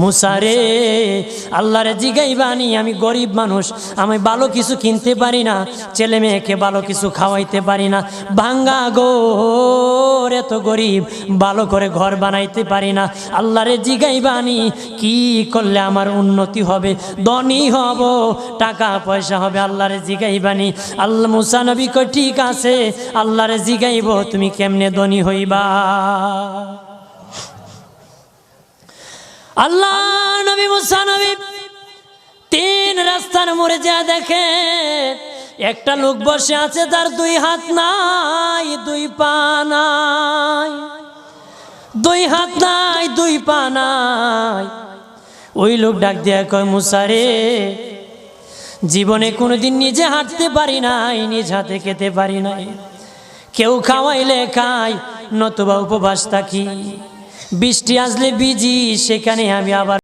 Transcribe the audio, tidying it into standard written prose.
মুসা রে, আল্লাহরে জিগাইবানি, আমি গরিব মানুষ, আমি ভালো কিছু কিনতে পারি না, ছেলে মেয়েকে ভালো কিছু খাওয়াইতে পারি না, ভাঙ্গা ঘর, এত গরিব, ভালো করে ঘর বানাইতে পারি না। আল্লাহরে জিগাইবানি কি করলে আমার উন্নতি হবে, ধনী হব, টাকা পয়সা হবে। আল্লাহরে জিগাইবানি। আল্লাহ মুসা নবী কই ঠিক আছে, আল্লাহরে জিগাইব তুমি কেমনে ধনী হইবা। আল্লাহ নবী মুসা নবী তিন রাস্তার মোড়ে যা দেখে একটা লোক বসে আছে, তার দুই হাত নাই, দুই পা নাই, দুই হাত নাই, দুই পা নাই। ওই লোক ডাক দিয়া কয়, মুসা রে, জীবনে কোনোদিন নিজে হাঁটতে পারি নাই, নিজ হাতে খেতে পারি নাই, কেউ খাওয়াইলে খাই, নতুবা উপবাস থাকি, বৃষ্টি আসলে ভিজি, সেখানে আমি আবার